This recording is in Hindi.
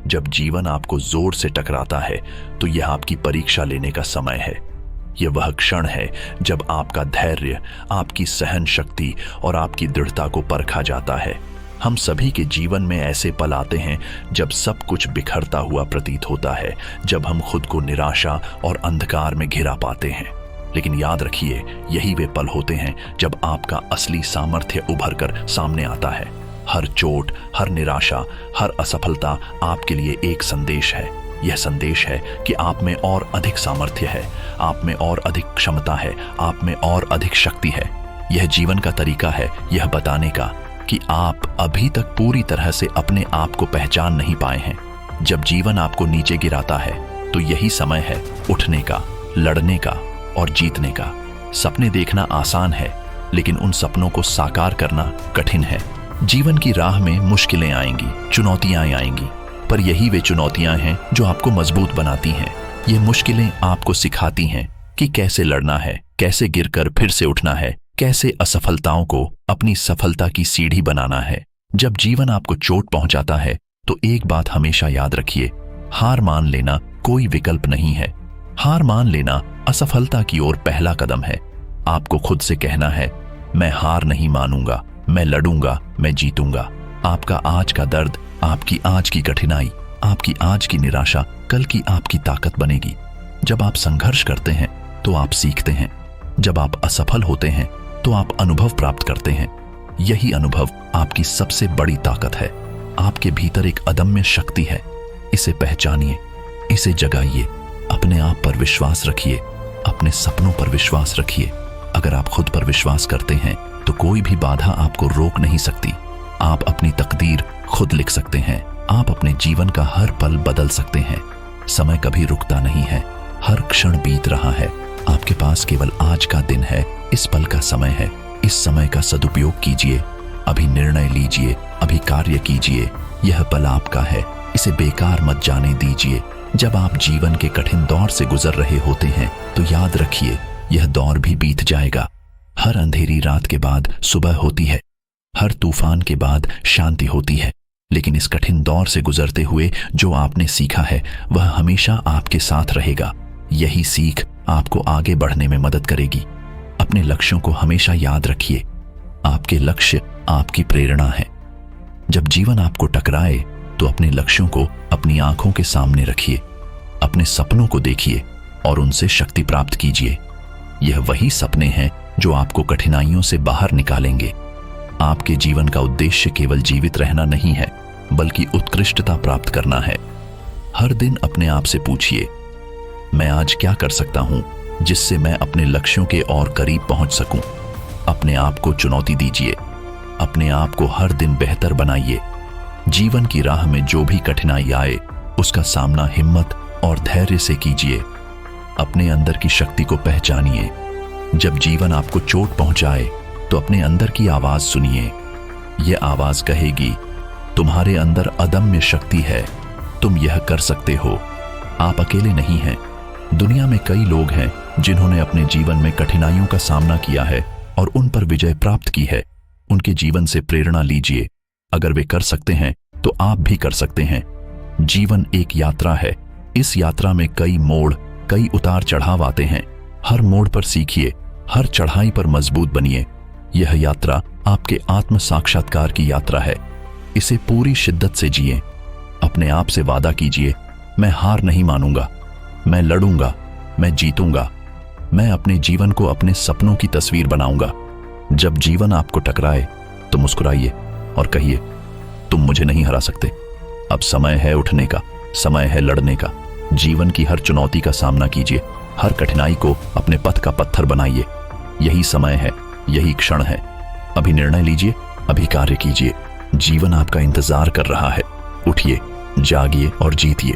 जब जीवन आपको जोर से टकराता है तो यह आपकी परीक्षा लेने का समय है। यह वह क्षण है जब आपका धैर्य, आपकी सहन शक्ति और आपकी दृढ़ता को परखा जाता है। हम सभी के जीवन में ऐसे पल आते हैं जब सब कुछ बिखरता हुआ प्रतीत होता है, जब हम खुद को निराशा और अंधकार में घिरा पाते हैं। लेकिन याद रखिए, यही वे पल होते हैं जब आपका असली सामर्थ्य उभर कर सामने आता है। हर चोट, हर निराशा, हर असफलता आपके लिए एक संदेश है। यह संदेश है कि आप में और अधिक सामर्थ्य है, आप में और अधिक क्षमता है, आप में और अधिक शक्ति है। यह जीवन का तरीका है यह बताने का कि आप अभी तक पूरी तरह से अपने आप को पहचान नहीं पाए हैं। जब जीवन आपको नीचे गिराता है तो यही समय है उठने का, लड़ने का और जीतने का। सपने देखना आसान है, लेकिन उन सपनों को साकार करना कठिन है। जीवन की राह में मुश्किलें आएंगी, चुनौतियां आएंगी, पर यही वे चुनौतियां हैं जो आपको मजबूत बनाती हैं। ये मुश्किलें आपको सिखाती हैं कि कैसे लड़ना है, कैसे गिरकर फिर से उठना है, कैसे असफलताओं को अपनी सफलता की सीढ़ी बनाना है। जब जीवन आपको चोट पहुंचाता है तो एक बात हमेशा याद रखिए, हार मान लेना कोई विकल्प नहीं है। हार मान लेना असफलता की ओर पहला कदम है। आपको खुद से कहना है, मैं हार नहीं मानूंगा, मैं लड़ूंगा, मैं जीतूंगा। आपका आज का दर्द, आपकी आज की कठिनाई, आपकी आज की निराशा कल की आपकी ताकत बनेगी। जब आप संघर्ष करते हैं तो आप सीखते हैं। जब आप असफल होते हैं तो आप अनुभव प्राप्त करते हैं। यही अनुभव आपकी सबसे बड़ी ताकत है। आपके भीतर एक अदम्य शक्ति है। इसे पहचानिए, इसे जगाइए। अपने आप पर विश्वास रखिए, अपने सपनों पर विश्वास रखिए। अगर आप खुद पर विश्वास करते हैं तो कोई भी बाधा आपको रोक नहीं सकती। आप अपनी तकदीर खुद लिख सकते हैं। आप अपने जीवन का हर पल बदल सकते हैं। समय कभी रुकता नहीं है, हर क्षण बीत रहा है। आपके पास केवल आज का दिन है, इस पल का समय है। इस समय का सदुपयोग कीजिए। अभी निर्णय लीजिए, अभी कार्य कीजिए। यह पल आपका है, इसे बेकार मत जाने दीजिए। जब आप जीवन के कठिन दौर से गुजर रहे होते हैं तो याद रखिए, यह दौर भी बीत जाएगा। हर अंधेरी रात के बाद सुबह होती है, हर तूफान के बाद शांति होती है। लेकिन इस कठिन दौर से गुजरते हुए जो आपने सीखा है वह हमेशा आपके साथ रहेगा। यही सीख आपको आगे बढ़ने में मदद करेगी। अपने लक्ष्यों को हमेशा याद रखिए। आपके लक्ष्य आपकी प्रेरणा है। जब जीवन आपको टकराए तो अपने लक्ष्यों को अपनी आंखों के सामने रखिए। अपने सपनों को देखिए और उनसे शक्ति प्राप्त कीजिए। यह वही सपने हैं जो आपको कठिनाइयों से बाहर निकालेंगे। आपके जीवन का उद्देश्य केवल जीवित रहना नहीं है, बल्कि उत्कृष्टता प्राप्त करना है। हर दिन अपने आप से पूछिए, मैं आज क्या कर सकता हूं जिससे मैं अपने लक्ष्यों के और करीब पहुंच सकूं। अपने आप को चुनौती दीजिए। अपने आप को हर दिन बेहतर बनाइए। जीवन की राह में जो भी कठिनाई आए उसका सामना हिम्मत और धैर्य से कीजिए। अपने अंदर की शक्ति को पहचानिए। जब जीवन आपको चोट पहुंचाए तो अपने अंदर की आवाज सुनिए। यह आवाज कहेगी, तुम्हारे अंदर अदम्य शक्ति है, तुम यह कर सकते हो। आप अकेले नहीं हैं। दुनिया में कई लोग हैं जिन्होंने अपने जीवन में कठिनाइयों का सामना किया है और उन पर विजय प्राप्त की है। उनके जीवन से प्रेरणा लीजिए। अगर वे कर सकते हैं तो आप भी कर सकते हैं। जीवन एक यात्रा है। इस यात्रा में कई मोड़, कई उतार चढ़ाव आते हैं। हर मोड़ पर सीखिए, हर चढ़ाई पर मजबूत बनिए। यह यात्रा आपके आत्म साक्षात्कार की यात्रा है। इसे पूरी शिद्दत से जिए। अपने आप से वादा कीजिए, मैं हार नहीं मानूंगा, मैं लड़ूंगा, मैं जीतूंगा। मैं अपने जीवन को अपने सपनों की तस्वीर बनाऊंगा। जब जीवन आपको टकराए तो मुस्कुराइए और कहिए, तुम मुझे नहीं हरा सकते। अब समय है उठने का, समय है लड़ने का। जीवन की हर चुनौती का सामना कीजिए। हर कठिनाई को अपने पथ का पत्थर बनाइए। यही समय है, यही क्षण है। अभी निर्णय लीजिए, अभी कार्य कीजिए। जीवन आपका इंतजार कर रहा है। उठिए, जागिए और जीतिए।